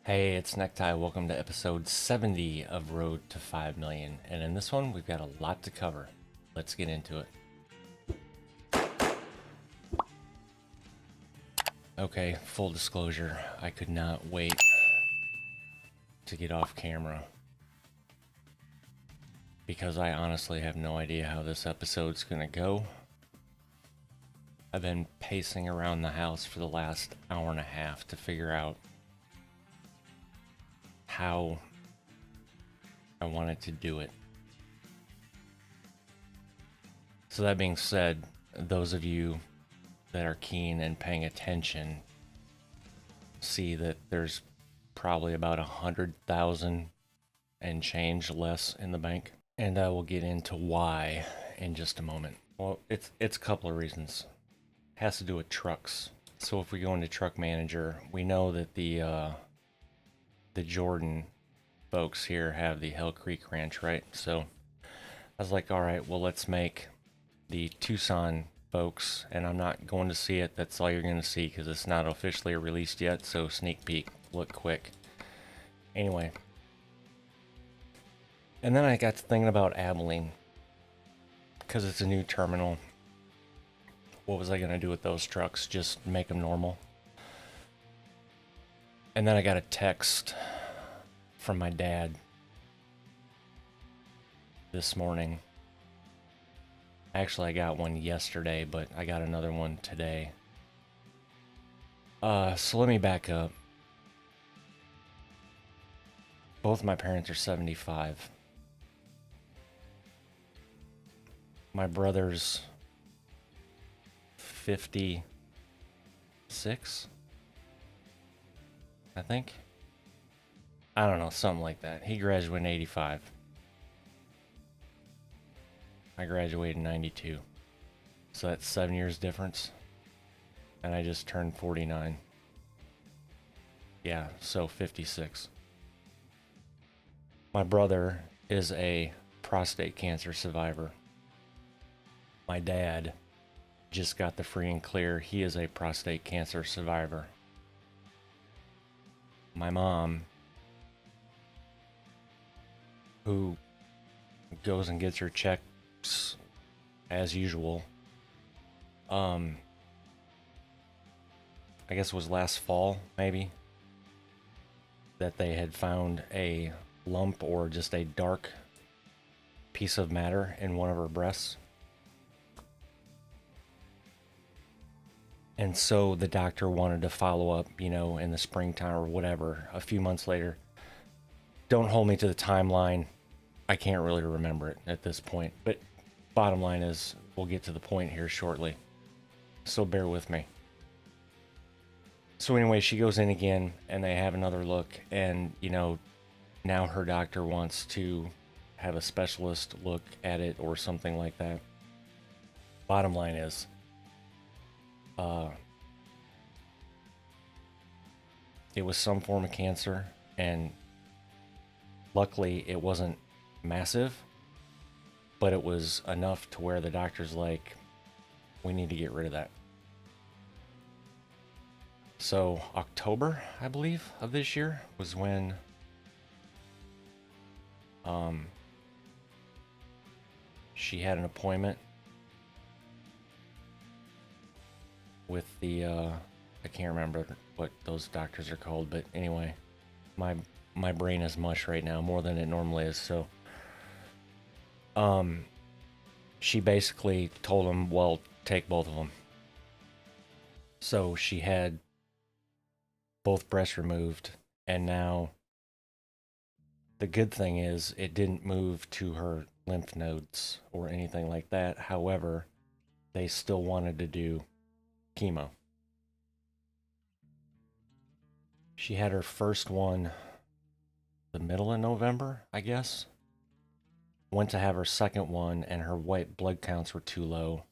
Hey, it's Necktie. Welcome to episode 70 of Road to 5 million. And in this one, we've got a lot to cover. Let's get into it. Okay, full disclosure, I could not wait to get off camera because I honestly have no idea how this episode's gonna go. I've been pacing around the house for the last hour and a half to figure out how I wanted to do it. So that being said, those of you that are keen and paying attention see that there's probably about 100,000 and change less in the bank, and I will get into why in just a moment. Well, it's a couple of reasons. It has to do with trucks. So if we go into Truck Manager, we know that the Jordan folks here have the Hell Creek Ranch, right? So I was like, all right, well, let's make the Tucson folks, and I'm not going to see it. That's all you're going to see because it's not officially released yet. So sneak peek, look quick. Anyway, and then I got to thinking about Abilene because it's a new terminal. What was I going to do with those trucks? Just make them normal? And then I got a text from my dad this morning. Actually, I got one yesterday, but I got another one today. So let me back up. Both my parents are 75. My brother's 56, I think. I don't know, something like that. He graduated in 85. I graduated in 92. So that's 7 years difference. And I just turned 49. Yeah, so 56. My brother is a prostate cancer survivor. My dad just got the free and clear. He is a prostate cancer survivor. My mom, who goes and gets her checks as usual, I guess it was last fall, maybe, that they had found a lump or just a dark piece of matter in one of her breasts. And so the doctor wanted to follow up, in the springtime or whatever, a few months later. Don't hold me to the timeline. I can't really remember it at this point. But bottom line is, we'll get to the point here shortly. So bear with me. So anyway, she goes in again and they have another look. And, now her doctor wants to have a specialist look at it or something like that. Bottom line is, it was some form of cancer, and luckily it wasn't massive, but it was enough to where the doctor's like, we need to get rid of that. So October, I believe, of this year was when she had an appointment with the I can't remember what those doctors are called, but anyway, my brain is mush right now, more than it normally is. So she basically told him, well, take both of them. So she had both breasts removed, and now the good thing is it didn't move to her lymph nodes or anything like that. However, they still wanted to do chemo. She had her first one the middle of November, I guess. Went to have her second one, and her white blood counts were too low,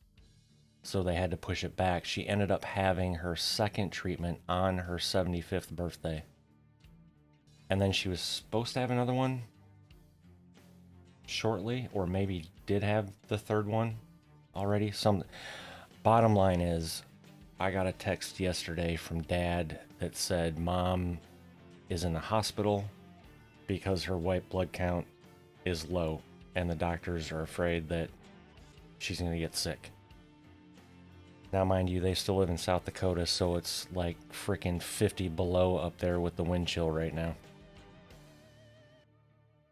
so they had to push it back. She ended up having her second treatment on her 75th birthday. And then she was supposed to have another one shortly, or maybe did have the third one already. Bottom line is, I got a text yesterday from Dad that said, Mom is in the hospital because her white blood count is low, and the doctors are afraid that she's going to get sick. Now, mind you, they still live in South Dakota, so it's like freaking 50 below up there with the wind chill right now.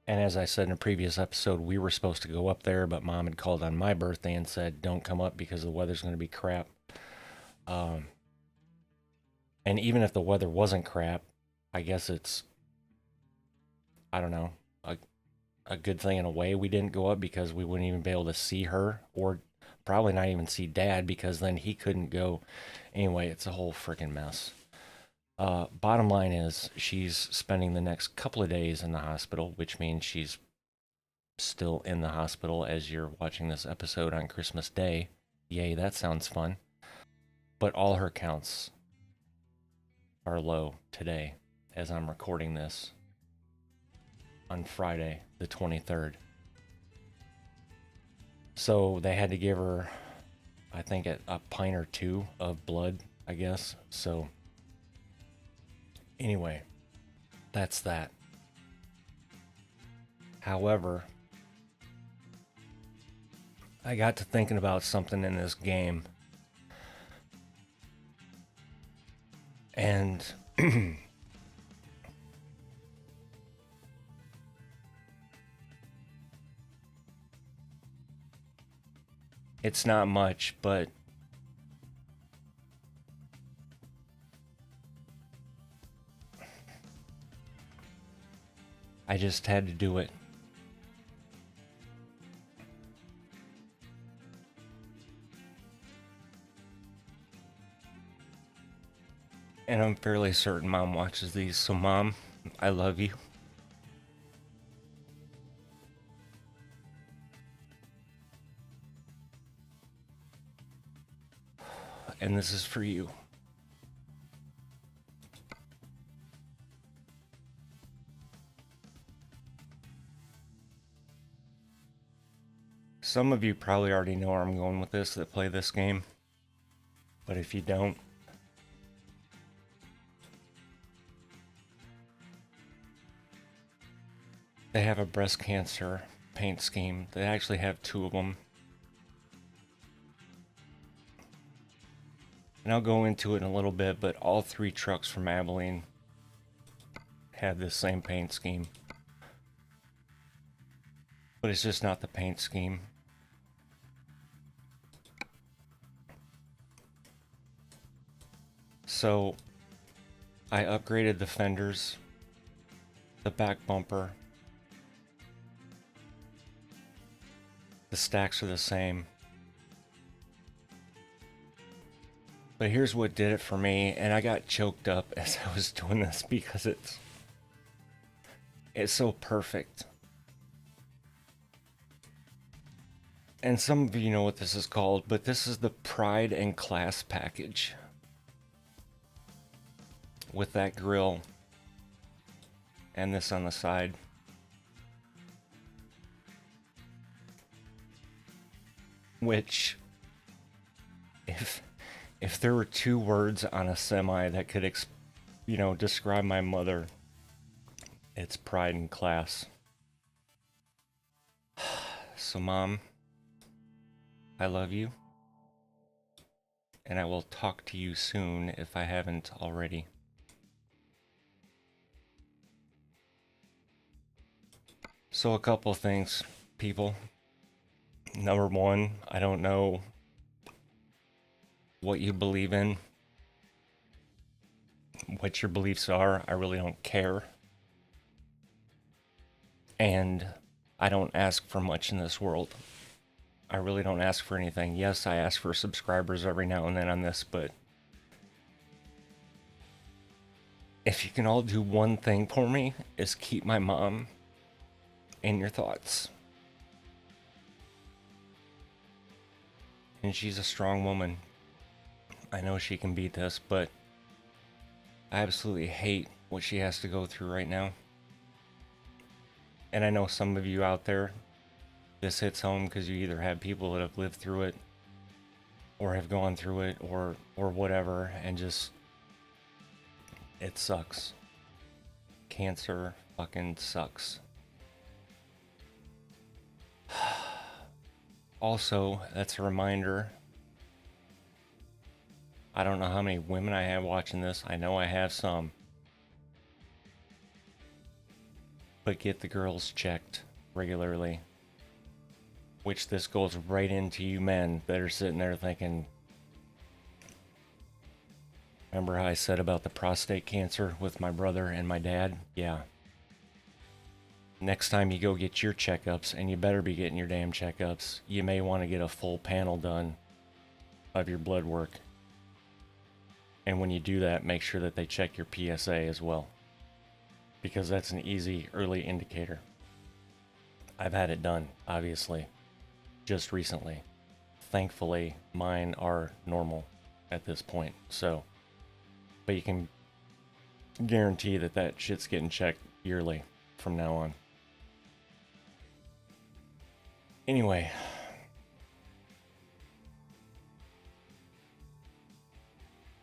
And as I said in a previous episode, we were supposed to go up there, but Mom had called on my birthday and said, don't come up because the weather's going to be crap. And even if the weather wasn't crap, I guess it's, I don't know, a good thing in a way we didn't go up, because we wouldn't even be able to see her, or probably not even see Dad, because then he couldn't go. Anyway, it's a whole freaking mess. Bottom line is, she's spending the next couple of days in the hospital, which means she's still in the hospital as you're watching this episode on Christmas Day. Yay, that sounds fun. But all her counts are low today as I'm recording this on Friday the 23rd. So they had to give her, I think, a pint or two of blood, I guess. So anyway, that's that. However, I got to thinking about something in this game. And it's not much, but I just had to do it. And I'm fairly certain Mom watches these, so Mom, I love you. And this is for you. Some of you probably already know where I'm going with this that play this game. But if you don't, they have a breast cancer paint scheme. They actually have two of them. And I'll go into it in a little bit, but all three trucks from Abilene have this same paint scheme. But it's just not the paint scheme. So I upgraded the fenders, the back bumper. The stacks are the same. But here's what did it for me, and I got choked up as I was doing this because it's so perfect. And some of you know what this is called, but this is the Pride and Class package. With that grill and this on the side. Which, if there were two words on a semi that could, describe my mother, it's pride and class. So, Mom, I love you. And I will talk to you soon if I haven't already. So, a couple things, people. Number one, I don't know what you believe in, what your beliefs are. I really don't care. And I don't ask for much in this world. I really don't ask for anything. Yes, I ask for subscribers every now and then on this, but if you can all do one thing for me, is keep my mom in your thoughts. And she's a strong woman. I know she can beat this, but I absolutely hate what she has to go through right now. And I know some of you out there, this hits home because you either have people that have lived through it, or have gone through it, or whatever, and just, it sucks. cancer fucking sucks. Also, that's a reminder. I don't know how many women I have watching this. I know I have some. But get the girls checked regularly. Which this goes right into you men that are sitting there thinking, remember how I said about the prostate cancer with my brother and my dad? Yeah. Next time you go get your checkups, and you better be getting your damn checkups, you may want to get a full panel done of your blood work. And when you do that, make sure that they check your PSA as well, because that's an easy early indicator. I've had it done, obviously, just recently. Thankfully, mine are normal at this point, so, but you can guarantee that that shit's getting checked yearly from now on. Anyway,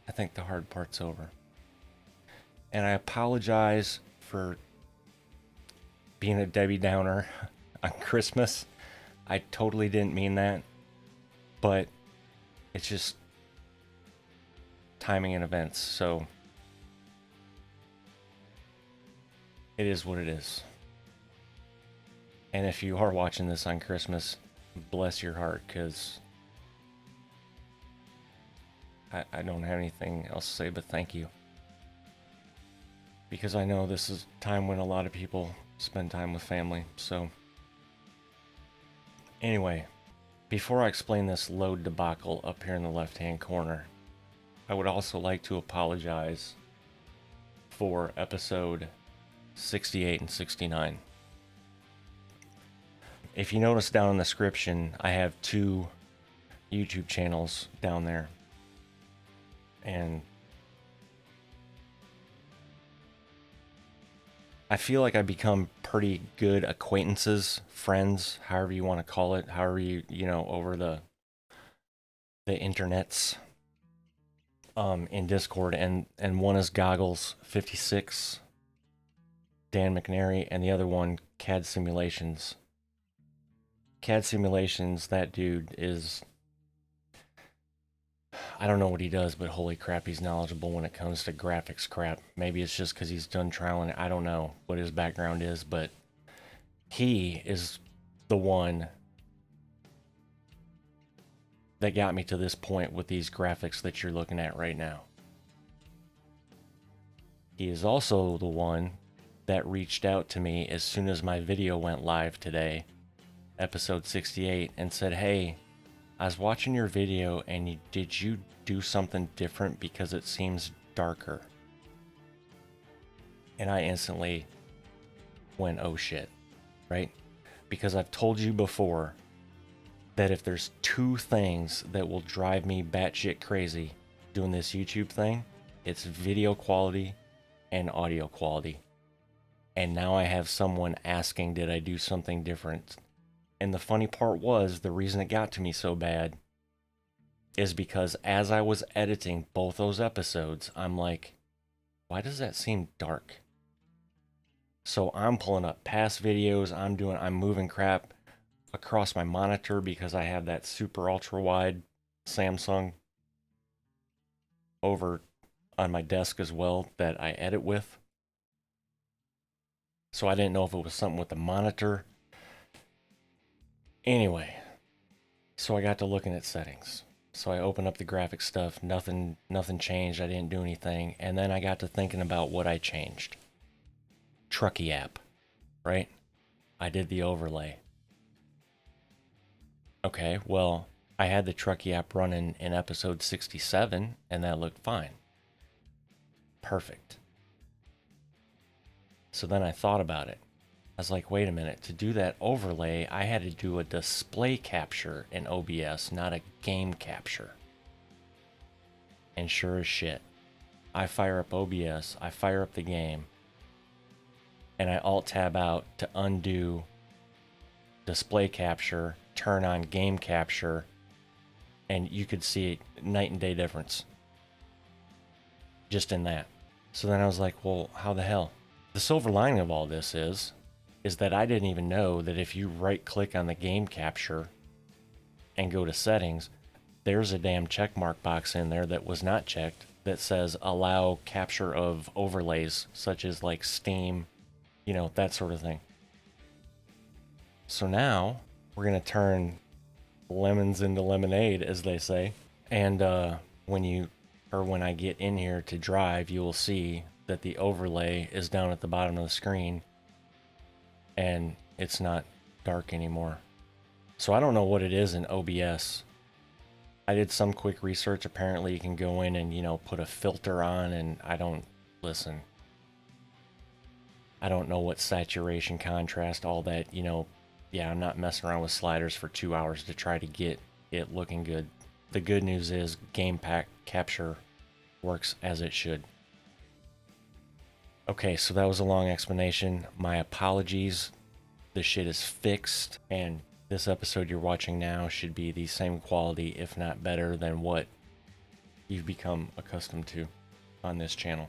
I think the hard part's over. And I apologize for being a Debbie Downer on Christmas. I totally didn't mean that. But it's just timing and events, so it is what it is. And if you are watching this on Christmas, bless your heart, because I don't have anything else to say but thank you. Because I know this is a time when a lot of people spend time with family, so. Anyway, before I explain this load debacle up here in the left-hand corner, I would also like to apologize for episode 68 and 69. If you notice down in the description, I have 2 YouTube channels down there. And I feel like I've become pretty good acquaintances, friends, however you want to call it, however you know, over the internets, in Discord, and one is Goggles56, Dan McNary, and the other one, CAD Simulations. CAD Simulations, that dude is, I don't know what he does, but holy crap, he's knowledgeable when it comes to graphics crap. Maybe it's just because he's done trialing it. I don't know what his background is, but he is the one that got me to this point with these graphics that you're looking at right now. He is also the one that reached out to me as soon as my video went live today, episode 68, and said, hey, I was watching your video and did you do something different because it seems darker? And I instantly went, oh shit, right? Because I've told you before that if there's 2 things that will drive me batshit crazy doing this YouTube thing, it's video quality and audio quality. And now I have someone asking, did I do something different? And the funny part was, the reason it got to me so bad is because as I was editing both those episodes, I'm like, why does that seem dark? So I'm pulling up past videos, I'm moving crap across my monitor because I have that super ultra wide Samsung over on my desk as well that I edit with. So I didn't know if it was something with the monitor. Anyway, so I got to looking at settings. So I opened up the graphic stuff, nothing changed, I didn't do anything, and then I got to thinking about what I changed. Truckee app, right? I did the overlay. Okay, well, I had the Truckee app running in episode 67, and that looked fine. Perfect. So then I thought about it. I was like, wait a minute, to do that overlay, I had to do a display capture in OBS, not a game capture. And sure as shit, I fire up OBS, I fire up the game, and I Alt-Tab out to undo display capture, turn on game capture, and you could see night and day difference just in that. So then I was like, well, how the hell? The silver lining of all this is that I didn't even know that if you right click on the game capture and go to settings, there's a damn checkmark box in there that was not checked that says allow capture of overlays such as like Steam, you know, that sort of thing. So now we're going to turn lemons into lemonade, as they say. And when I get in here to drive, you will see that the overlay is down at the bottom of the screen and it's not dark anymore. So I don't know what it is in OBS. I did some quick research. Apparently you can go in and, you know, put a filter on, and I don't know what saturation, contrast, all that, you know. Yeah, I'm not messing around with sliders for 2 hours to try to get it looking good. The good news is game pack capture works as it should. Okay, so that was a long explanation. My apologies. The shit is fixed, and this episode you're watching now should be the same quality, if not better, than what you've become accustomed to on this channel.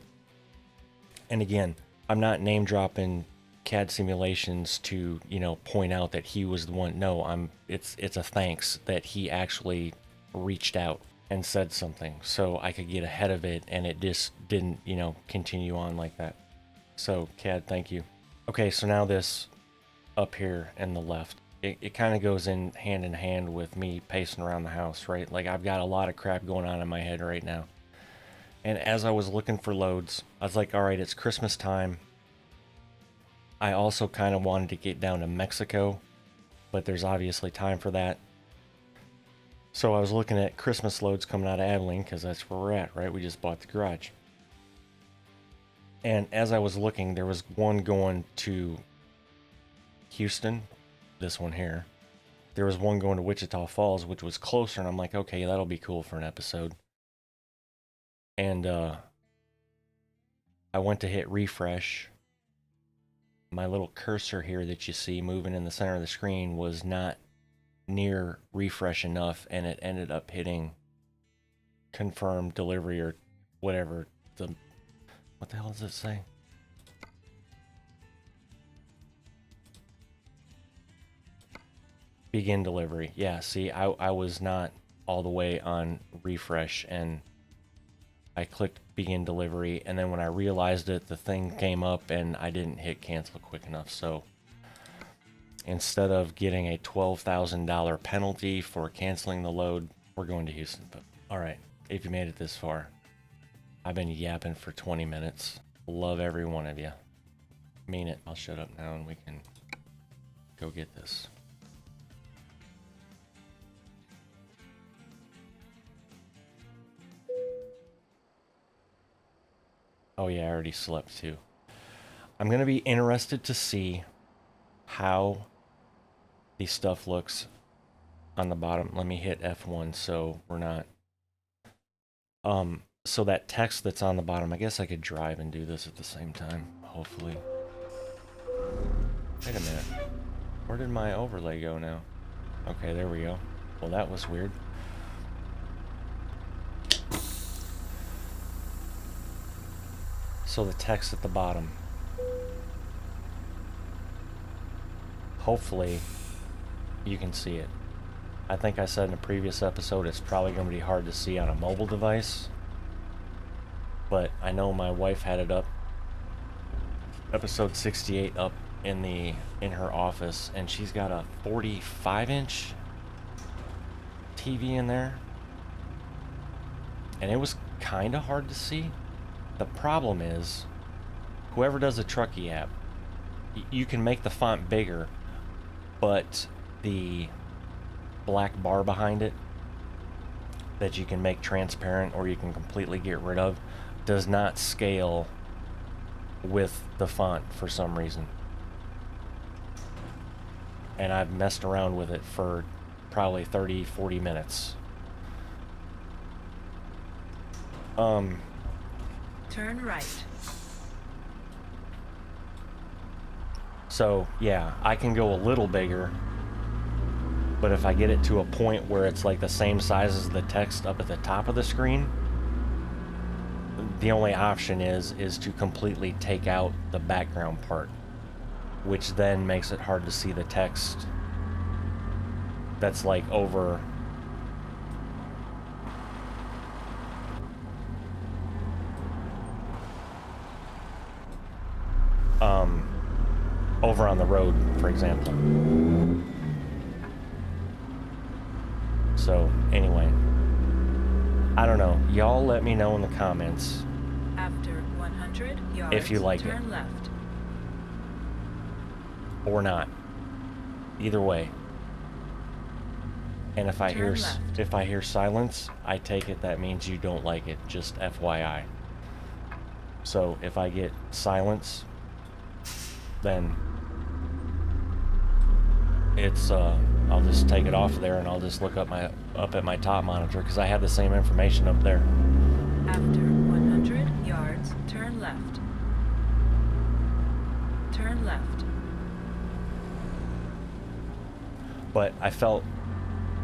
And again, I'm not name dropping CAD simulations to, you know, point out that he was the one. No, it's a thanks that he actually reached out and said something so I could get ahead of it, and it just didn't, you know, continue on like that. So CAD, thank you. Okay, so now this up here in the left, it kind of goes in hand with me pacing around the house, right? Like, I've got a lot of crap going on in my head right now. And as I was looking for loads, I was like, all right, it's Christmas time. I also kind of wanted to get down to Mexico, but there's obviously time for that. So I was looking at Christmas loads coming out of Abilene, because that's where we're at, right? We just bought the garage. And as I was looking, there was one going to Houston, this one here. There was one going to Wichita Falls, which was closer, and I'm like, okay, that'll be cool for an episode. And I went to hit refresh. My little cursor here that you see moving in the center of the screen was not near refresh enough, and it ended up hitting confirm delivery or whatever. What the hell does it say? Begin delivery. Yeah, see, I was not all the way on refresh, and I clicked begin delivery, and then when I realized it, the thing came up and I didn't hit cancel quick enough. So instead of getting a $12,000 penalty for canceling the load, we're going to Houston. But all right, if you made it this far, I've been yapping for 20 minutes. Love every one of you. Mean it. I'll shut up now and we can go get this. Oh yeah, I already slept too. I'm going to be interested to see how the stuff looks on the bottom. Let me hit F1 so we're not... So that text that's on the bottom, I guess I could drive and do this at the same time, hopefully. Wait a minute. Where did my overlay go now? Okay, there we go. Well, that was weird. So the text at the bottom. Hopefully you can see it. I think I said in a previous episode it's probably going to be hard to see on a mobile device. But I know my wife had it up, episode 68 up in her office, and she's got a 45-inch TV in there. And it was kind of hard to see. The problem is, whoever does the Truckee app, you can make the font bigger, but the black bar behind it that you can make transparent or you can completely get rid of does not scale with the font for some reason. And I've messed around with it for probably 30-40 minutes. Turn right. So, yeah, I can go a little bigger, but if I get it to a point where it's like the same size as the text up at the top of the screen, the only option is to completely take out the background part, which then makes it hard to see the text that's like over over on the road, for example. So anyway, I don't know. Y'all let me know in the comments after 100 yards, if you like turn it left. or not. Either way. And if I hear silence, I take it that means you don't like it. Just FYI. So if I get silence, then it's I'll just take it off there and I'll just look up at my top monitor because I have the same information up there. After 100 yards, turn left. Turn left. But I felt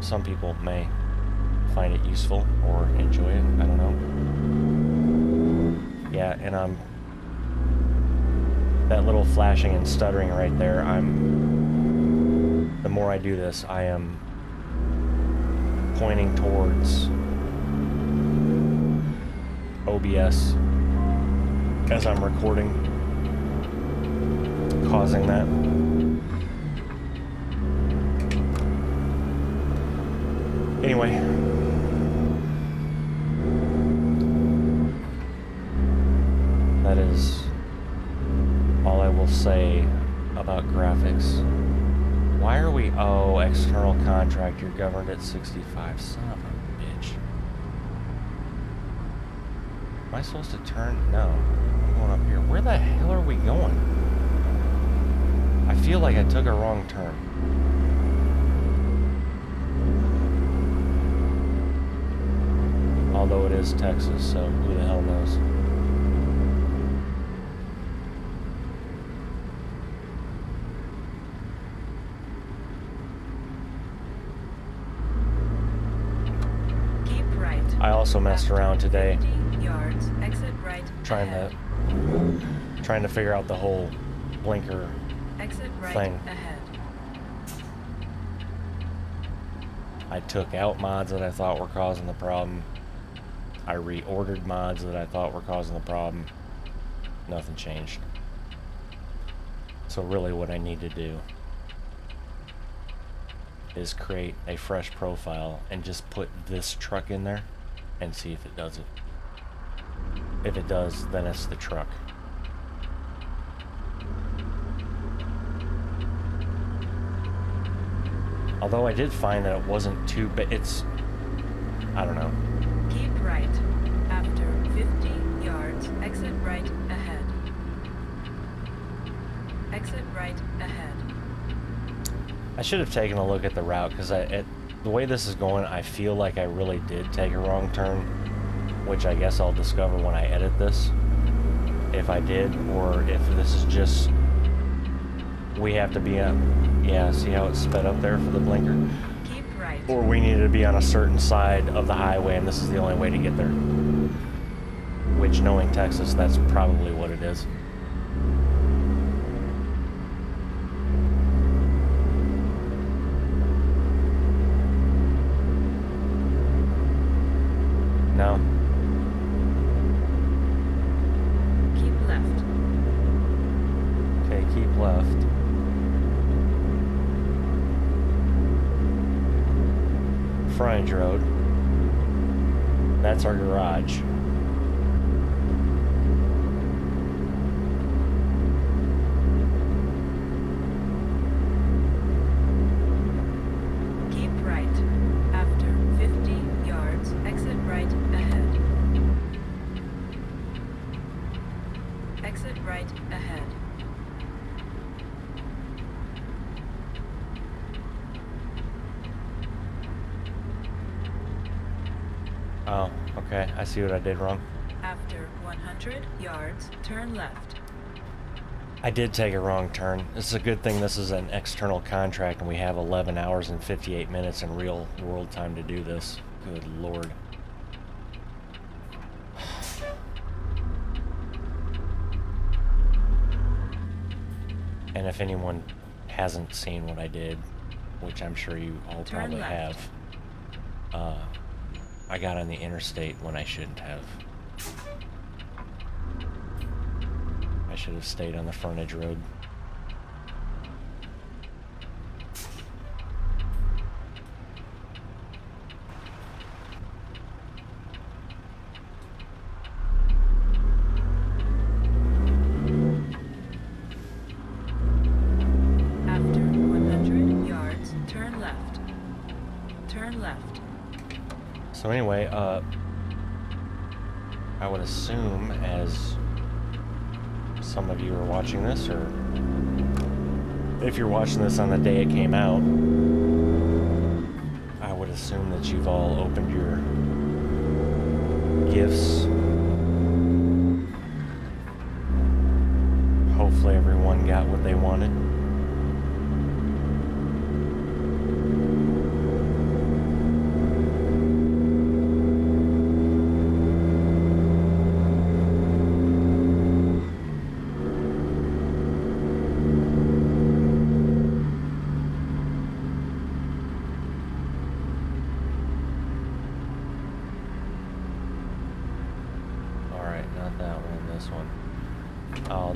some people may find it useful or enjoy it. I don't know. Yeah, and that little flashing and stuttering right there, the more I do this, I am pointing towards OBS as I'm recording, causing that. Anyway, that is all I will say about graphics. Why are we... Oh, external contract, you're governed at 65. Son of a bitch. Am I supposed to turn? No. I'm going up here. Where the hell are we going? I feel like I took a wrong turn. Although it is Texas, so who the hell knows? Keep right. I also messed around today, 50 yards, exit right. trying to figure out the whole blinker Exit right thing. ahead. I took out mods that I thought were causing the problem. I reordered mods that I thought were causing the problem. Nothing changed. So really what I need to do is create a fresh profile and just put this truck in there and see if it does it. If it does, then it's the truck. Although I did find that it wasn't too bad. It's... I don't know. Keep right. After 50 yards, exit right ahead. Exit right ahead. I should have taken a look at the route because the way this is going, I feel like I really did take a wrong turn, which I guess I'll discover when I edit this, if I did, or if this is just we have to be on. Yeah, see how it's sped up there for the blinker? Keep right. Or we needed to be on a certain side of the highway, and this is the only way to get there. Which, knowing Texas, that's probably what it is. No. Keep left. Okay, keep left. Frontage road. That's our garage. Keep right. After 50 yards, exit right ahead. Exit right ahead. Oh, okay. I see what I did wrong. After 100 yards, turn left. I did take a wrong turn. It's a good thing this is an external contract and we have 11 hours and 58 minutes in real world time to do this. Good Lord. And if anyone hasn't seen what I did, which I'm sure you all Turn probably left. have, I got on the interstate when I shouldn't have. I should have stayed on the frontage road. After 100 yards, turn left. Turn left. So anyway, I would assume, as some of you are watching this, or if you're watching this on the day it came out, I would assume that you've all opened your gifts. Hopefully everyone got what they wanted.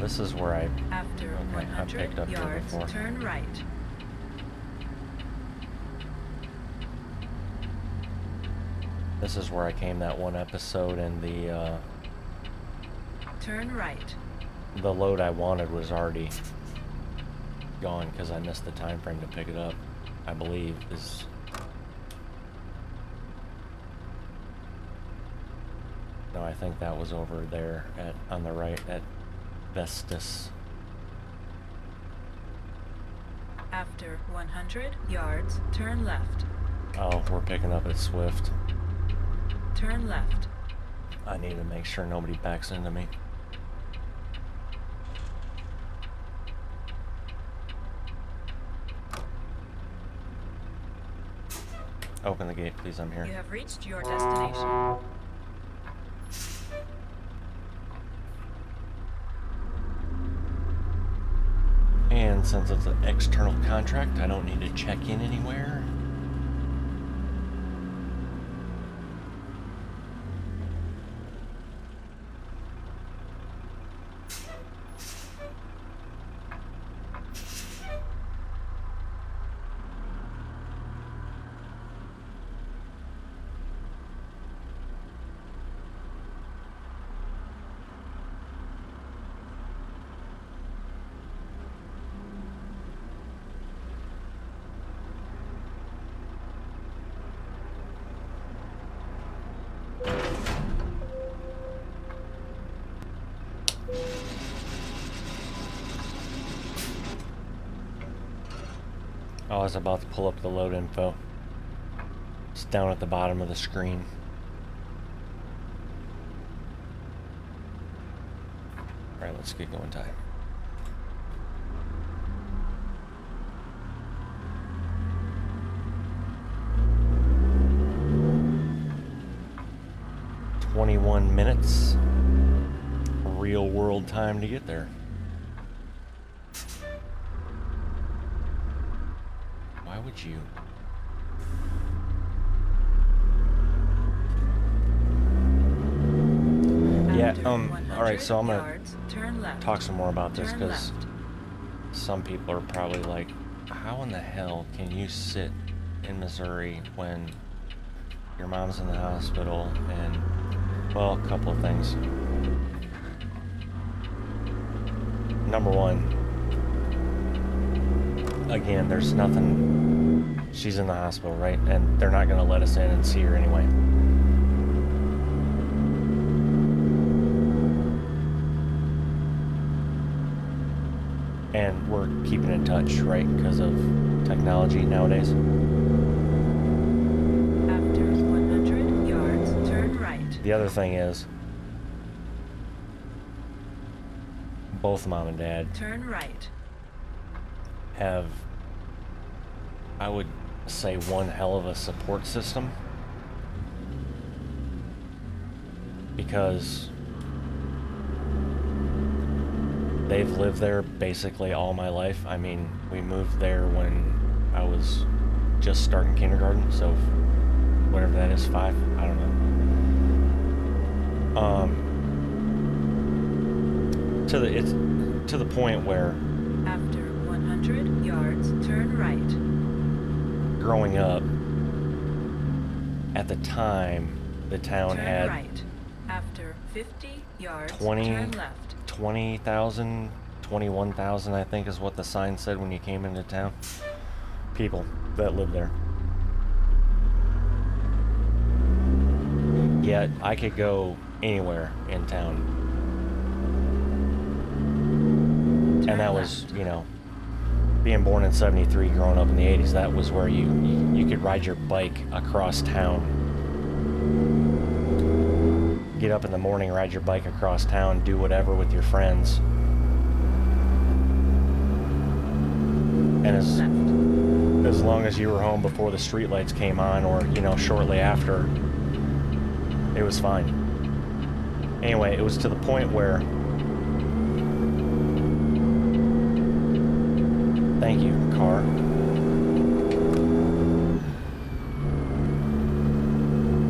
This is where I After I picked 100 up here yards, before. turn right. This is where I came that one episode, and Turn right. the load I wanted was already gone because I missed the time frame to pick it up. I believe is. No, I think that was over there on the right at Ventus. After 100 yards, turn left. Oh, we're picking up at Swift. Turn left. I need to make sure nobody backs into me. Open the gate, please. I'm here. You have reached your destination. And since it's an external contract, I don't need to check in anywhere. I was about to pull up the load info. It's down at the bottom of the screen. Alright, let's get going time. "21 minutes. Real world time to get there." Why would you? Yeah, alright, so I'm gonna talk some more about this because some people are probably like, how in the hell can you sit in Missouri when your mom's in the hospital? And, well, a couple of things. Number one, again, there's nothing. She's in the hospital, right? And they're not going to let us in and see her anyway. And we're keeping in touch, right? Because of technology nowadays. After 100 yards, turn right. The other thing is, both mom and dad Turn right. have, I would say, one hell of a support system, because they've lived there basically all my life. I mean, we moved there when I was just starting kindergarten, so whatever that is, 5, I don't know. It's to the point where After 100 yards, turn right. growing up, at the time, the town Turn had right. After 50 yards, 20 turn left. 20,000, 21,000, I think is what the sign said when you came into town. People that live there. Yet I could go anywhere in town. And that was, you know, being born in 73, growing up in the 80s, that was where you could ride your bike across town. Get up in the morning, ride your bike across town, do whatever with your friends. And as long as you were home before the streetlights came on, or, you know, shortly after, it was fine. Anyway, it was to the point where... Thank you, car.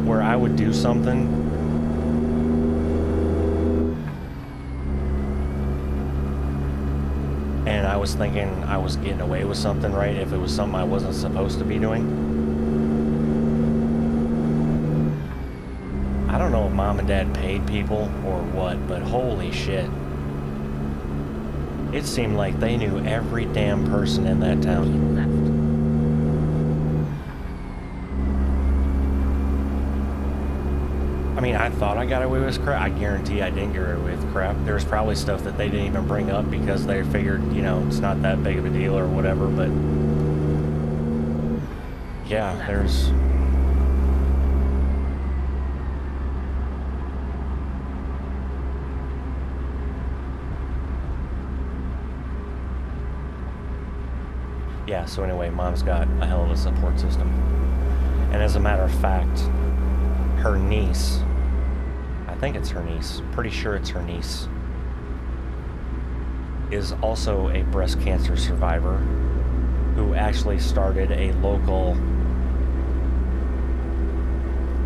Where I would do something and I was thinking I was getting away with something, right? If it was something I wasn't supposed to be doing. I don't know if mom and dad paid people or what, but holy shit. It seemed like they knew every damn person in that town. Keep left. I mean, I thought I got away with crap. I guarantee I didn't get away with crap. There was probably stuff that they didn't even bring up because they figured, you know, it's not that big of a deal or whatever, but... Yeah, there's... Yeah, so anyway, mom's got a hell of a support system. And as a matter of fact, her niece, I think it's her niece, pretty sure it's her niece, is also a breast cancer survivor who actually started a local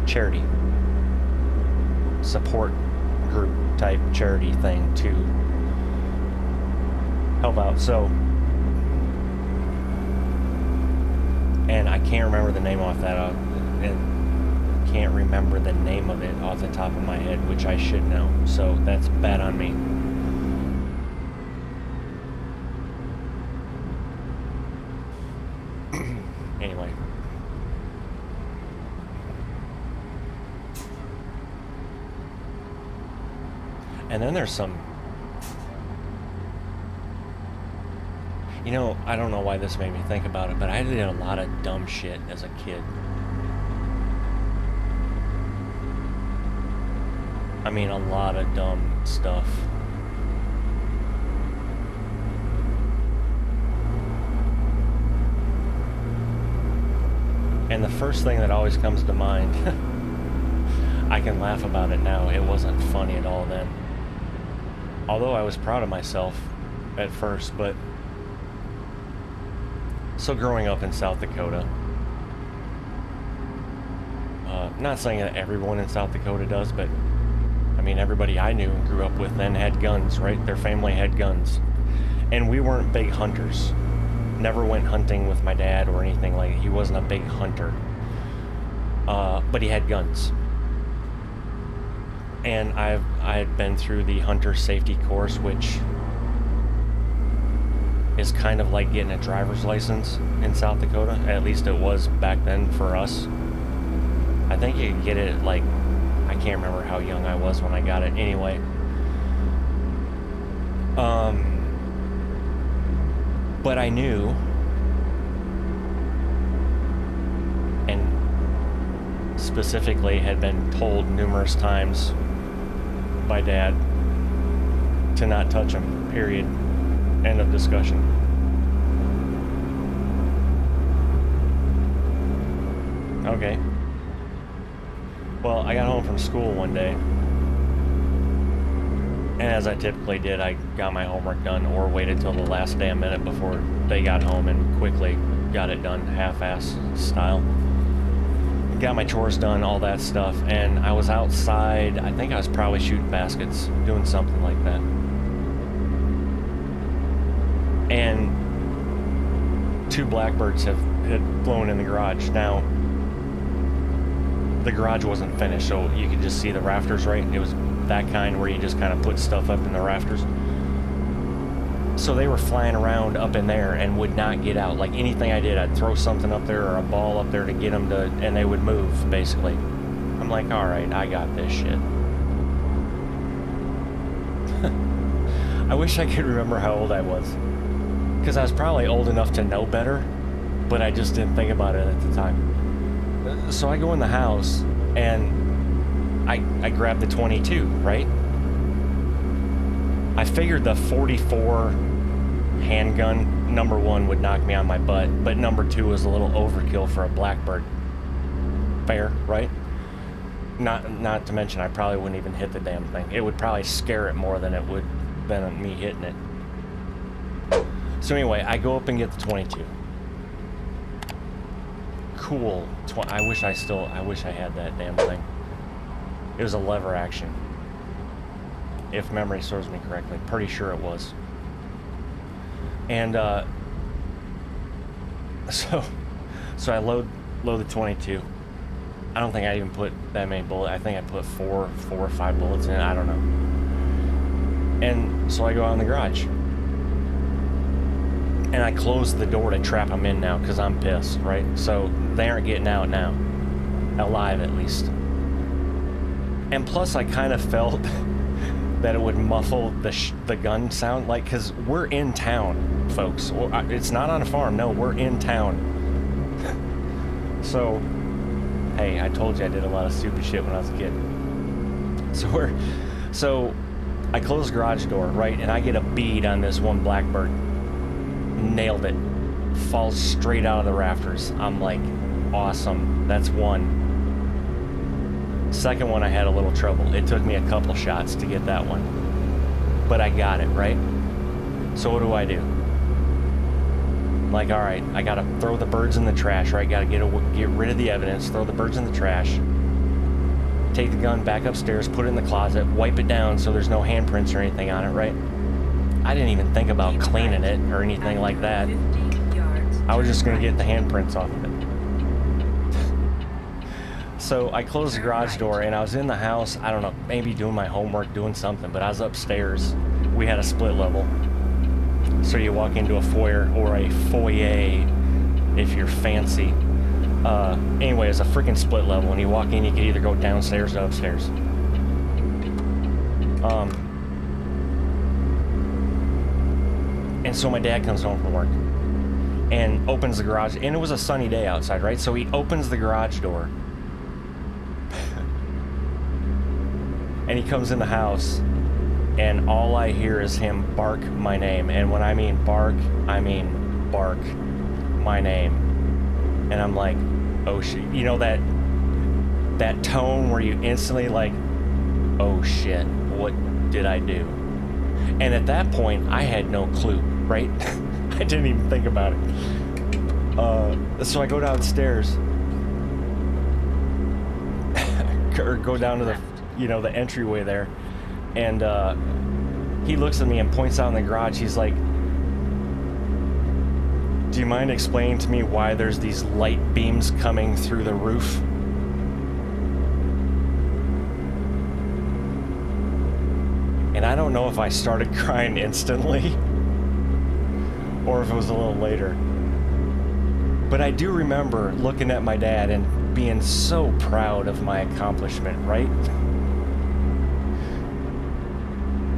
charity, support group type charity thing to help out. So, and I can't remember the name off that. Can't remember the name of it off the top of my head, which I should know. So that's bad on me. Anyway. And then there's some... You know, I don't know why this made me think about it, but I did a lot of dumb shit as a kid. I mean, a lot of dumb stuff. And the first thing that always comes to mind, I can laugh about it now, it wasn't funny at all then. Although I was proud of myself at first, but... So growing up in South Dakota, not saying that everyone in South Dakota does, but I mean, everybody I knew and grew up with then had guns, right? Their family had guns. And we weren't big hunters. Never went hunting with my dad or anything like that. He wasn't a big hunter. But he had guns. And I had been through the hunter safety course, which is kind of like getting a driver's license in South Dakota. At least it was back then for us. I think you could get it at like, I can't remember how young I was when I got it. Anyway. But I knew, and specifically had been told numerous times by Dad to not touch them, period. End of discussion. Okay. Well, I got home from school one day, And as I typically did, I got my homework done or waited till the last damn minute before they got home and quickly got it done, half-ass style. Got my chores done, all that stuff, and I was outside. I think I was probably shooting baskets, doing something like that. And 2 blackbirds had flown in the garage. Now, the garage wasn't finished, so you could just see the rafters, right? It was that kind where you just kind of put stuff up in the rafters. So they were flying around up in there and would not get out. Like anything I did, I'd throw something up there or a ball up there to get them to, and they would move, basically. I'm like, all right, I got this shit. I wish I could remember how old I was. Because I was probably old enough to know better, but I just didn't think about it at the time. So I go in the house, and I grab the 22, right? I figured the 44 handgun, number 1, would knock me on my butt, but number 2 was a little overkill for a blackbird. Fair, right? Not to mention I probably wouldn't even hit the damn thing. It would probably scare it more than it would than me hitting it. So anyway, I go up and get the 22. Cool. I wish I had that damn thing. It was a lever action, if memory serves me correctly. Pretty sure it was. And so I load the 22. I don't think I even put that many bullets. I think I put four or 5 bullets in it. I don't know. And so I go out in the garage. And I close the door to trap them in now because I'm pissed, right? So they aren't getting out now. Alive, at least. And plus, I kind of felt that it would muffle the gun sound, like, because we're in town, folks. It's not on a farm. No, we're in town. So, hey, I told you I did a lot of stupid shit when I was a kid. So I close the garage door, right, and I get a bead on this one blackbird. Nailed it. Falls straight out of the rafters. I'm like, awesome. That's 1. Second one, I had a little trouble. It took me a couple shots to get that one. But I got it, right? So what do? I'm like, all right, I gotta throw the birds in the trash, right? Gotta get rid of the evidence, throw the birds in the trash, take the gun back upstairs, put it in the closet, wipe it down so there's no handprints or anything on it, right? I didn't even think about cleaning it or anything like that. I was just gonna get the handprints off of it. So I closed the garage door and I was in the house, I don't know, maybe doing my homework, doing something, but I was upstairs. We had a split level. So you walk into a foyer, or a foyer if you're fancy. Anyway, it's a freaking split level. When you walk in, you can either go downstairs or upstairs. And so my dad comes home from work and opens the garage, and it was a sunny day outside, right? So he opens the garage door and he comes in the house, and all I hear is him bark my name. And when I mean bark my name. And I'm like, oh shit. You know that tone where you instantly like, oh shit, what did I do? And at that point, I had no clue, right? I didn't even think about it. So I go downstairs, or go down to the entryway there, and he looks at me and points out in the garage. He's like, do you mind explaining to me why there's these light beams coming through the roof? And I don't know if I started crying instantly or if it was a little later. But I do remember looking at my dad and being so proud of my accomplishment, right?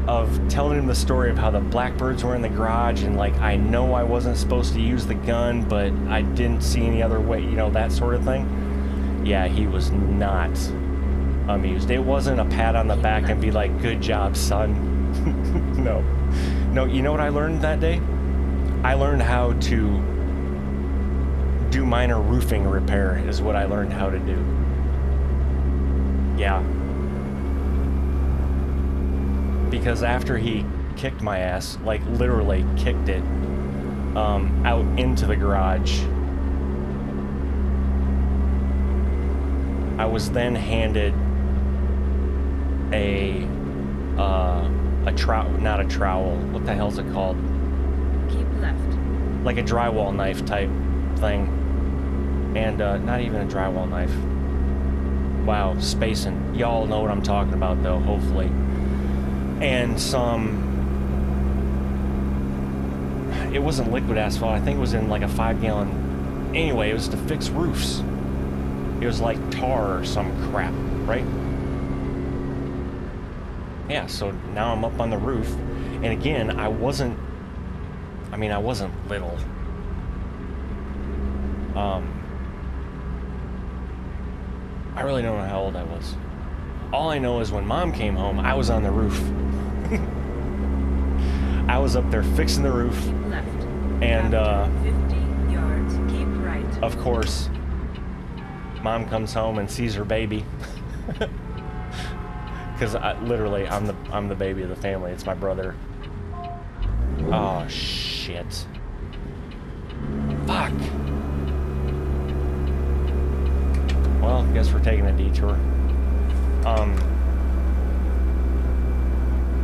Of telling him the story of how the blackbirds were in the garage, and like, I know I wasn't supposed to use the gun, but I didn't see any other way, that sort of thing. Yeah, he was not amused. It wasn't a pat on the back and be like, good job, son. No, you know what I learned that day? I learned how to do minor roofing repair is what I learned how to do. Yeah. because after he kicked my ass, like literally kicked it out into the garage, I was then handed a trowel, not a trowel, what the hell's it called? Keep left. Like a drywall knife type thing. And not even a drywall knife. Wow, spacing. Y'all know what I'm talking about though, hopefully. And it wasn't liquid asphalt, I think it was in like a 5-gallon. Anyway, it was to fix roofs. It was like tar or some crap, right? Yeah, so now I'm up on the roof. And again, I wasn't little. I really don't know how old I was. All I know is when Mom came home, I was on the roof. I was up there fixing the roof. Keep left. And, After 50 yards, keep right. of course, Mom comes home and sees her baby. Because literally, I'm the baby of the family. It's my brother. Oh, shit. Fuck. Well, guess we're taking a detour.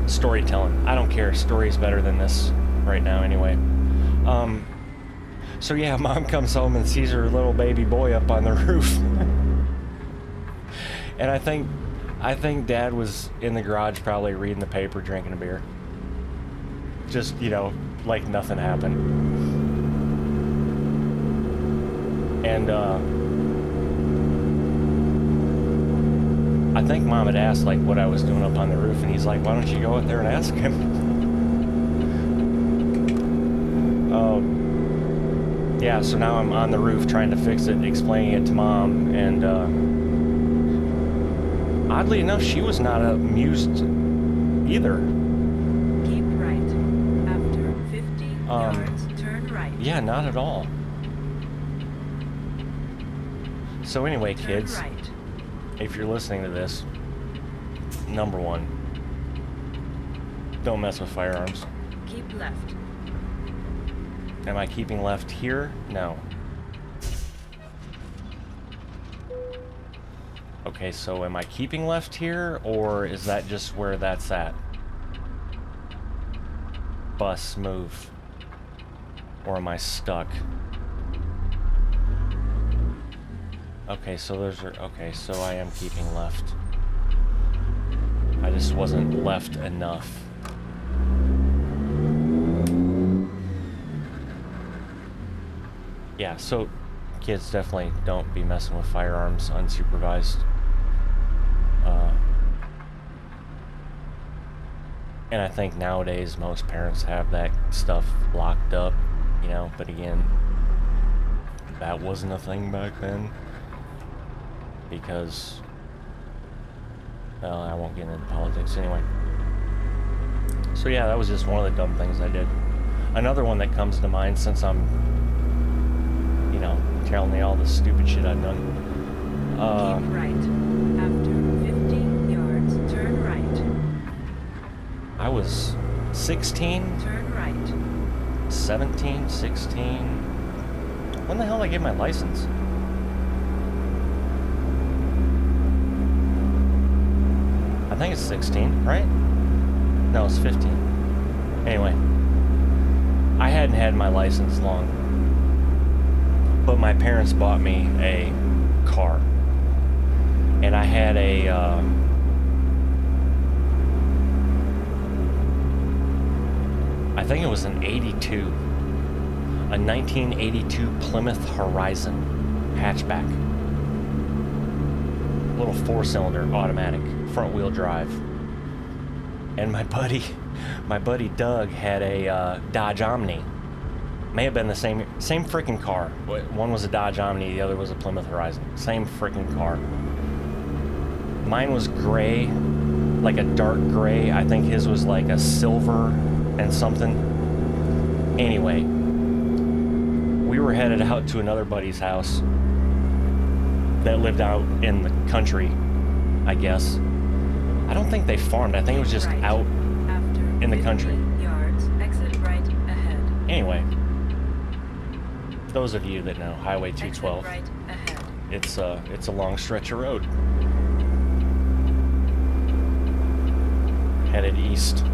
Storytelling. I don't care. Story's better than this right now anyway. So yeah, Mom comes home and sees her little baby boy up on the roof. And I think Dad was in the garage probably reading the paper, drinking a beer. Just, you know, like nothing happened. And I think Mom had asked like what I was doing up on the roof, and he's like, why don't you go out there and ask him? Yeah, so now I'm on the roof trying to fix it, explaining it to Mom, and oddly enough, she was not amused either. Keep right. After 50 yards, turn right. Yeah, not at all. So anyway, Turn kids, right. if you're listening to this, number one, don't mess with firearms. Keep left. Am I keeping left here? No. Okay, so am I keeping left here, or is that just where that's at? Bus, move. Or am I stuck? Okay, so okay, so I am keeping left. I just wasn't left enough. Yeah, so kids definitely don't be messing with firearms unsupervised. And I think nowadays most parents have that stuff locked up, you know, but again, that wasn't a thing back then. Because, well, I won't get into politics anyway. So yeah, that was just one of the dumb things I did. Another one that comes to mind since I'm, you know, telling me all the stupid shit I've done. Keep right. After 50 yards, turn right. I was 16, Turn right. 17, 16. When the hell did I get my license? I think it's 16, right? No, it's 15. Anyway, I hadn't had my license long, but my parents bought me a car, and I had a I think it was an 82, a 1982 Plymouth Horizon hatchback, little 4-cylinder automatic, front-wheel drive. And my buddy Doug had a Dodge Omni. May have been the same freaking car. One was a Dodge Omni, the other was a Plymouth Horizon. Same freaking car. Mine was gray, like a dark gray. I think his was like a silver and something. Anyway, we were headed out to another buddy's house that lived out in the country, I guess. I don't think they farmed. I think it was just out in the country. 50 yards, exit right ahead. Anyway, those of you that know Highway Exit 212, right ahead. it's a long stretch of road headed east.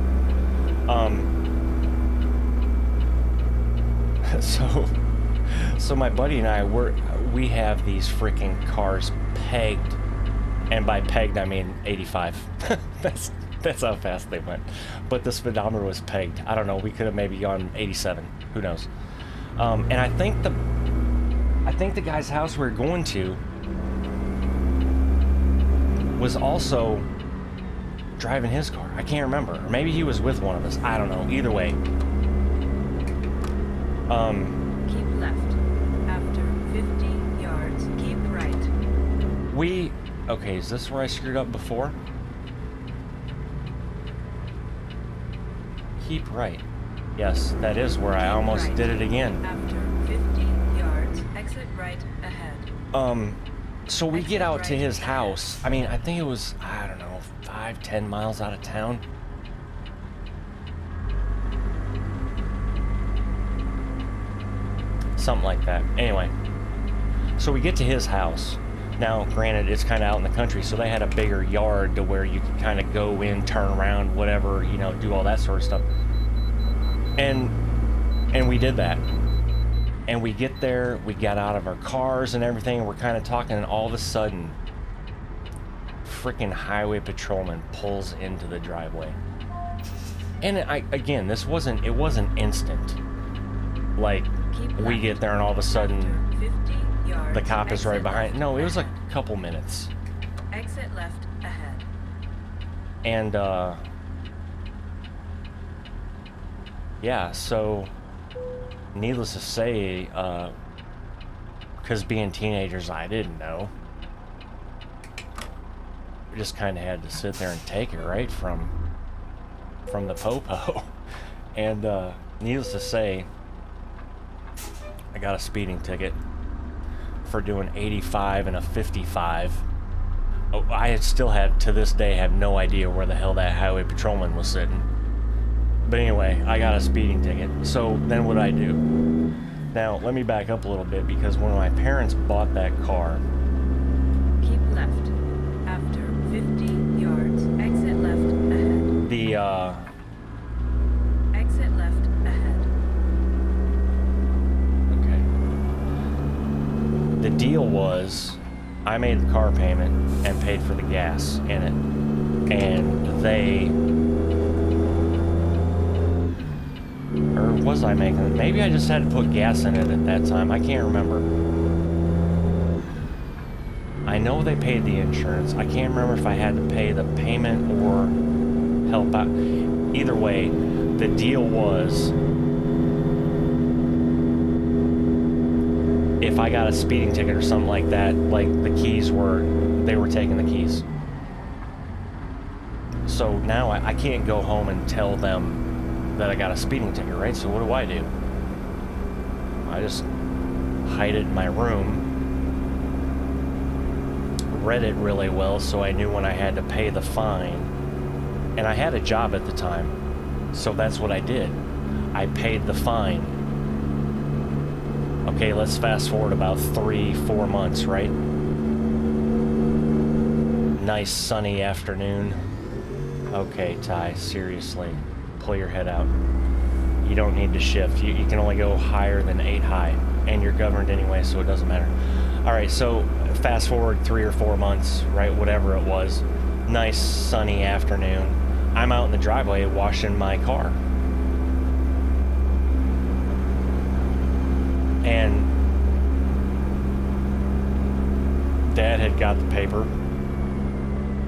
So my buddy and I, we have these freaking cars pegged, and by pegged I mean 85. That's how fast they went. But the speedometer was pegged. I don't know. We could have maybe gone 87. Who knows? And I think the guy's house we were going to was also driving his car. I can't remember. Or maybe he was with one of us. I don't know. Either way. Keep left. After 50 yards, keep right. Okay, is this where I screwed up before? Keep right. Yes, that is where I almost did it again. After 50 yards, exit right ahead. So we get Exit out to right his ahead. house. I mean, I think it was, I don't know, 5-10 miles out of town. Something like that. Anyway, so we get to his house. Now, granted, it's kind of out in the country, so they had a bigger yard to where you could kind of go in, turn around, whatever, you know, do all that sort of stuff. And we did that. And we get there, we got out of our cars and everything, and we're kind of talking, and all of a sudden, freaking highway patrolman pulls into the driveway. And again, it wasn't instant. Like, Keep we left. get there and all of a sudden, After 50 yards, the cop is right exit behind. left No, it was like ahead. a couple minutes. Exit left ahead. And, yeah, so, needless to say, because being teenagers, I didn't know. We just kind of had to sit there and take it, right, from the popo. And, needless to say, I got a speeding ticket for doing 85 and a 55. Oh, I still have, to this day, have no idea where the hell that highway patrolman was sitting. But anyway, I got a speeding ticket. So then what I do? Now, let me back up a little bit, because when my parents bought that car, Keep left. After 50 yards, exit left ahead. the, Exit left ahead. okay. The deal was, I made the car payment and paid for the gas in it. And they... Or was I making it? Maybe I just had to put gas in it at that time. I can't remember. I know they paid the insurance. I can't remember if I had to pay the payment or help out. Either way, the deal was, if I got a speeding ticket or something like that, like they were taking the keys. So now I can't go home and tell them that I got a speeding ticket, right? So what do? I just hide it in my room, read it really well so I knew when I had to pay the fine. And I had a job at the time, so that's what I did. I paid the fine. Okay, let's fast forward about 3-4 months, right? Nice sunny afternoon. Okay, Ty, seriously. Pull your head out. You don't need to shift. You can only go higher than 8 high, and you're governed anyway, so it doesn't matter. All right, so fast forward 3 or 4 months, right? Whatever it was. Nice sunny afternoon. I'm out in the driveway washing my car. And Dad had got the paper.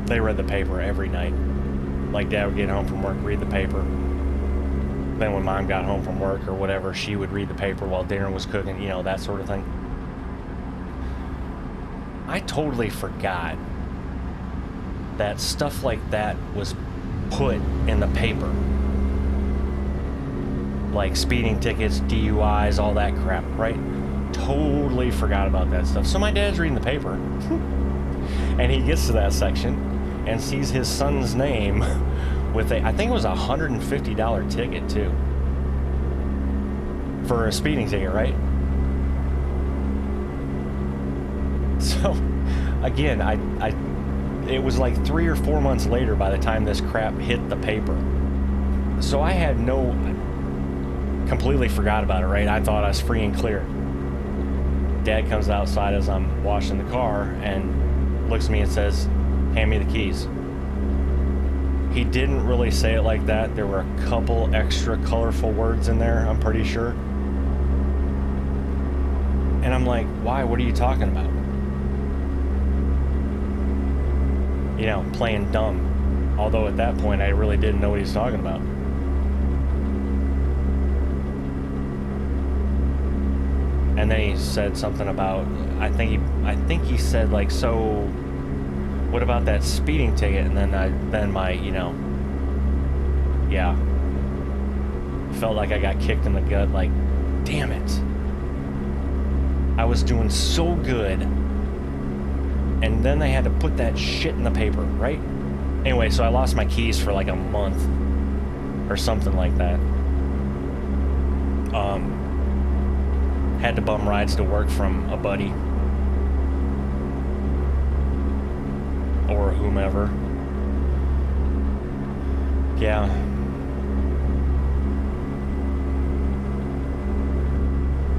They read the paper every night. Like, Dad would get home from work, read the paper. Then when Mom got home from work or whatever, she would read the paper while dinner was cooking, you know, that sort of thing. I totally forgot that stuff like that was put in the paper. Like speeding tickets, DUIs, all that crap, right? Totally forgot about that stuff. So my dad's reading the paper, and he gets to that section and sees his son's name with a, I think it was a $150 ticket too. For a speeding ticket, right? So, again, it was like 3 or 4 months later by the time this crap hit the paper. So I had completely forgot about it, right? I thought I was free and clear. Dad comes outside as I'm washing the car and looks at me and says, "Hand me the keys." He didn't really say it like that. There were a couple extra colorful words in there, I'm pretty sure. And I'm like, "Why? What are you talking about?" You know, playing dumb. Although at that point, I really didn't know what he was talking about. And then he said something about, I think he said like, "So what about that speeding ticket?" And then my, you know, yeah, felt like I got kicked in the gut. Like, damn it, I was doing so good, and then they had to put that shit in the paper, right? Anyway, so I lost my keys for like a month or something like that. Had to bum rides to work from a buddy or whomever. Yeah.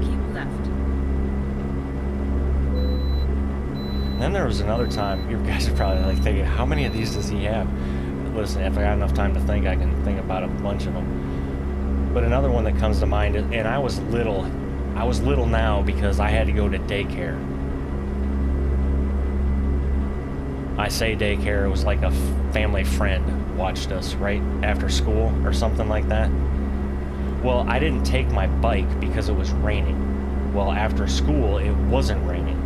Keep left. And then there was another time, you guys are probably like thinking, how many of these does he have? Listen, if I got enough time to think, I can think about a bunch of them. But another one that comes to mind, and I was little now because I had to go to daycare. I say daycare, it was like a family friend watched us right after school or something like that. Well, I didn't take my bike because it was raining. Well, after school, it wasn't raining.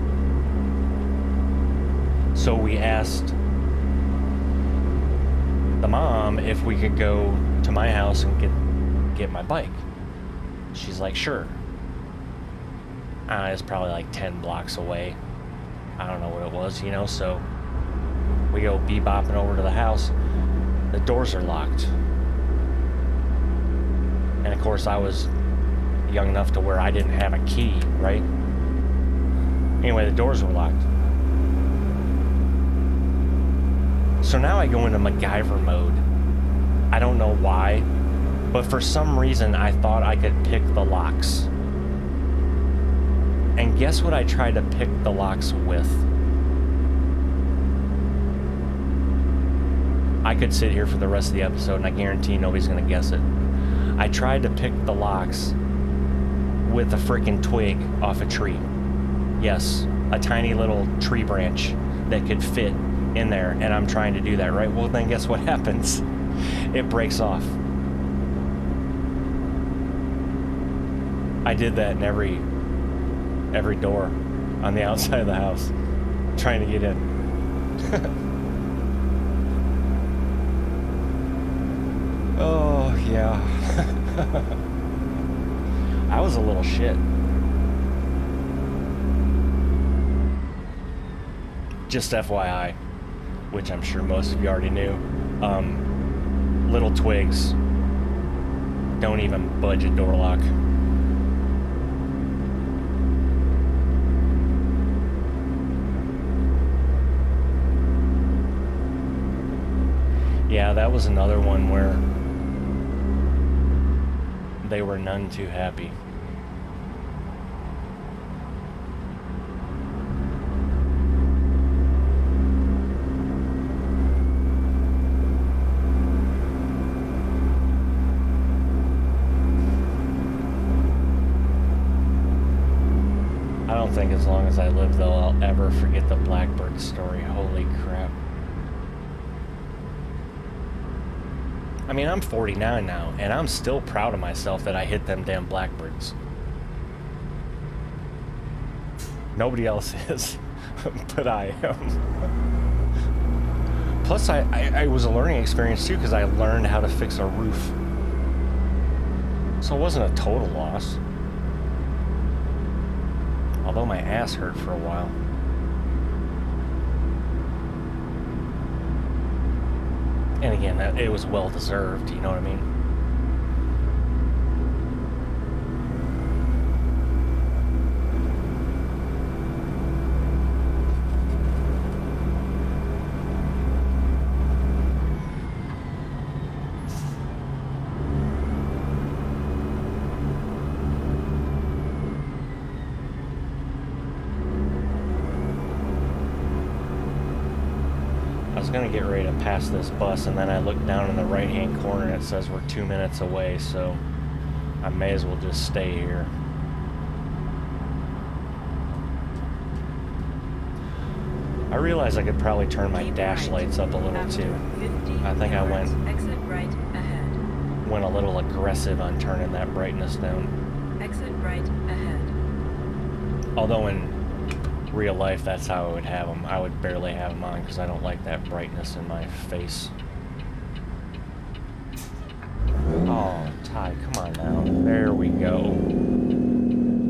So we asked the mom if we could go to my house and get my bike. She's like, "Sure." It's probably like 10 blocks away. I don't know what it was, you know, so we go bebopping over to the house. The doors are locked. And of course I was young enough to where I didn't have a key, right? Anyway, the doors were locked. So now I go into MacGyver mode. I don't know why, but for some reason I thought I could pick the locks. And guess what I tried to pick the locks with? I could sit here for the rest of the episode and I guarantee nobody's gonna guess it. I tried to pick the locks with a freaking twig off a tree. Yes, a tiny little tree branch that could fit in there, and I'm trying to do that, right? Well, then guess what happens? It breaks off. I did that in every door on the outside of the house, trying to get in. Oh, yeah. I was a little shit. Just FYI, which I'm sure most of you already knew, little twigs don't even budge a door lock. Yeah, that was another one where they were none too happy. I don't think as long as I live, though, I'll ever forget the Blackbird story. Holy crap. I mean, I'm 49 now, and I'm still proud of myself that I hit them damn Blackbirds. Nobody else is, but I am. Plus, I was a learning experience, too, because I learned how to fix a roof. So it wasn't a total loss. Although my ass hurt for a while. And again, it was well deserved, you know what I mean? I was gonna get ready to pass this bus, and then I looked down in the right-hand corner and it says we're 2 minutes away, so I may as well just stay here. I realized I could probably turn my dash lights up a little too. I think I went a little aggressive on turning that brightness down. Exit right ahead. Although in real life, that's how I would have them. I would barely have them on because I don't like that brightness in my face. Oh, Ty, come on now. There we go.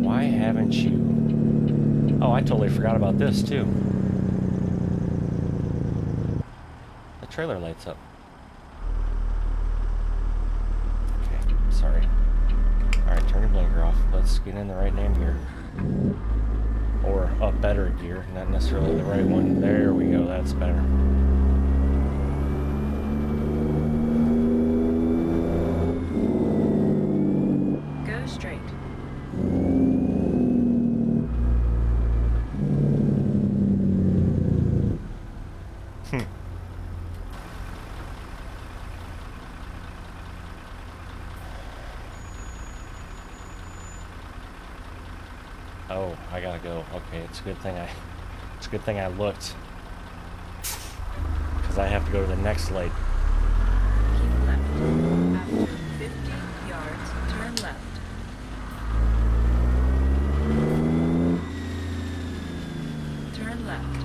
Why haven't you... Oh, I totally forgot about this, too. The trailer lights up. Okay, sorry. Alright, turn your blinker off. Let's get in the right damn gear. Or a better gear, not necessarily the right one. There we go, that's better. Go straight. Oh, I gotta go. Okay, it's a good thing I looked. Because I have to go to the next light. Keep left. After 50 yards, turn left. Turn left.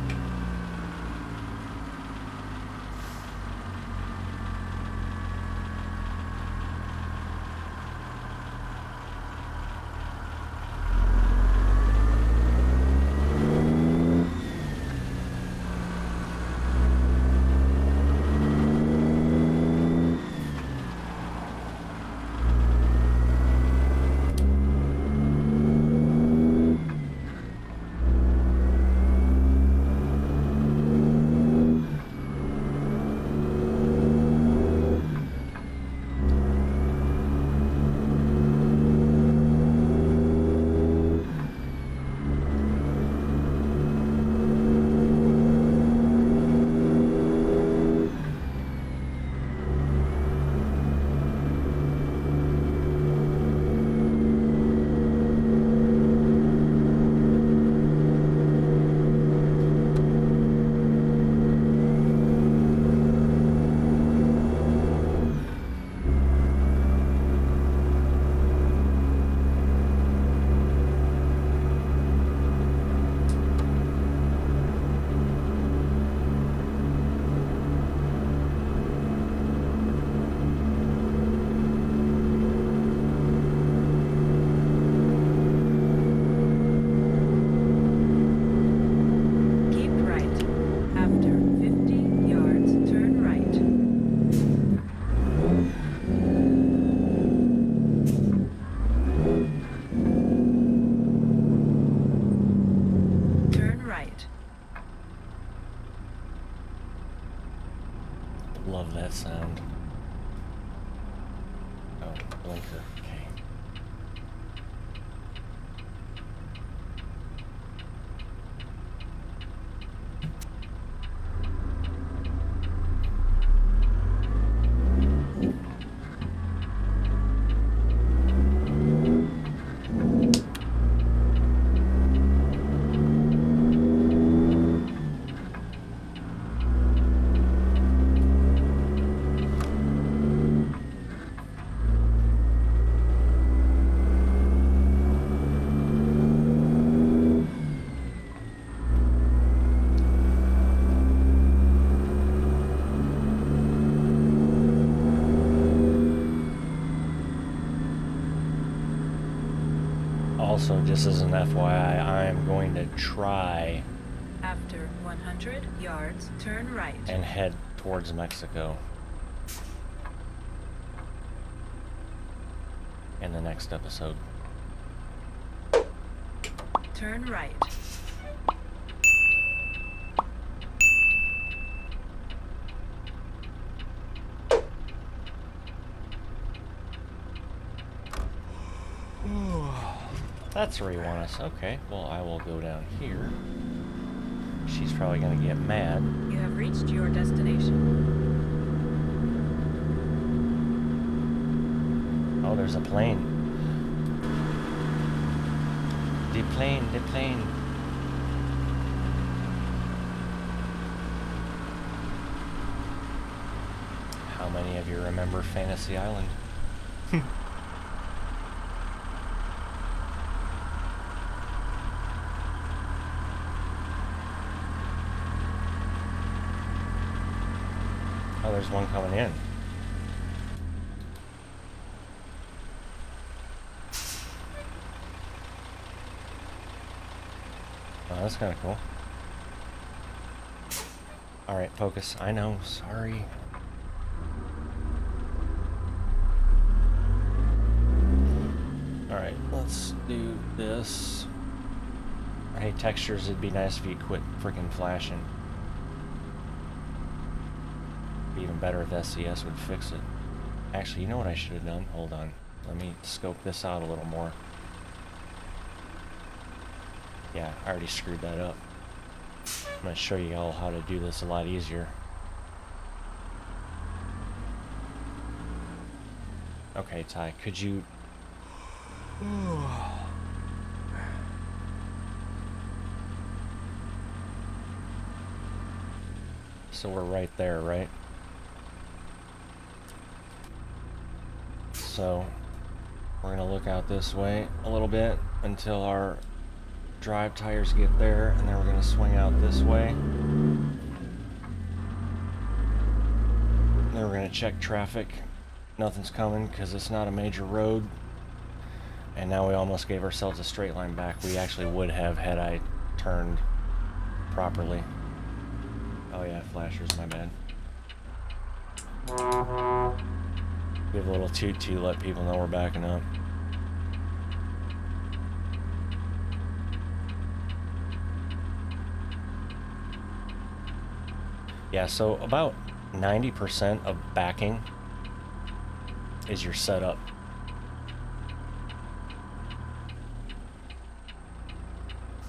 Love that sound. Oh, blinker. Okay. Also, just as an FYI, I am going to try After 100 yards, turn right. and head towards Mexico. in the next episode. Turn right. That's where you want us. Okay, well, I will go down here. She's probably gonna get mad. You have reached your destination. Oh, there's a plane. The plane, the plane. How many of you remember Fantasy Island? Oh, there's one coming in. Oh, that's kind of cool. Alright, focus. I know, sorry. Alright, let's do this. Hey, textures, it'd be nice if you quit freaking flashing. Be even better if SCS would fix it. Actually, you know what I should have done? Hold on. Let me scope this out a little more. Yeah, I already screwed that up. I'm going to show you all how to do this a lot easier. Okay, Ty, could you... So we're right there, right? So we're going to look out this way a little bit until our drive tires get there, and then we're going to swing out this way. Then we're going to check traffic. Nothing's coming because it's not a major road. And now we almost gave ourselves a straight line back. We actually would have had I turned properly. Oh yeah, flashers, my bad. Give a little toot to let people know we're backing up. Yeah, so about 90% of backing is your setup.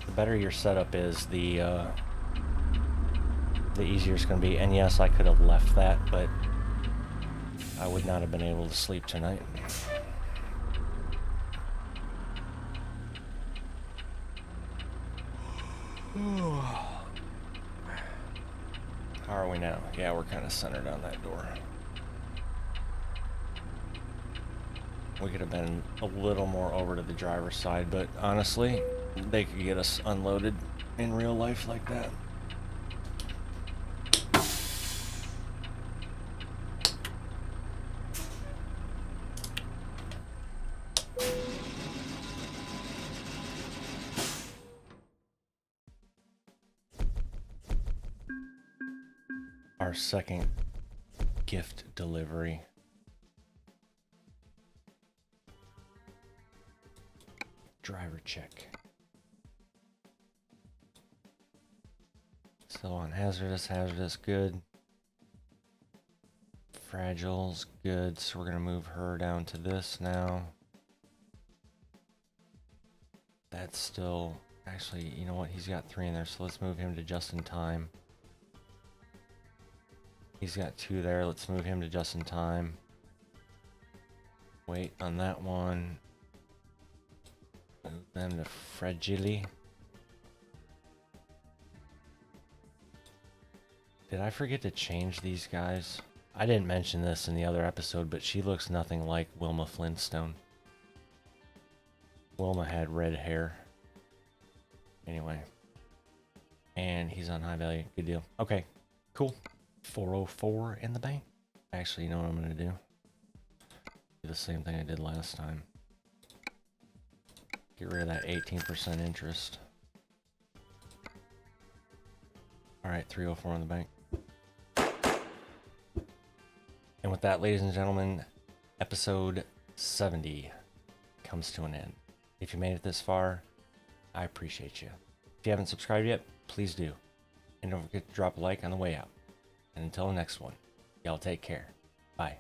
The better your setup is, the easier it's going to be. And yes, I could have left that, but I would not have been able to sleep tonight. How are we now? Yeah, we're kind of centered on that door. We could have been a little more over to the driver's side, but honestly, they could get us unloaded in real life like that. Our second gift delivery. Driver check. Still on hazardous, good. Fragile's good, so we're gonna move her down to this now. That's still, actually, you know what, he's got 3 in there, so let's move him to just in time. He's got 2 there, let's move him to just in time. Wait on that one. Move them to Fragile. Did I forget to change these guys? I didn't mention this in the other episode, but she looks nothing like Wilma Flintstone. Wilma had red hair. Anyway. And he's on high value. Good deal. Okay, cool. 404 in the bank. Actually, you know what I'm going to do? Do the same thing I did last time. Get rid of that 18% interest. Alright, 304 in the bank. And with that, ladies and gentlemen, episode 70 comes to an end. If you made it this far, I appreciate you. If you haven't subscribed yet, please do. And don't forget to drop a like on the way out. And until the next one, y'all take care. Bye.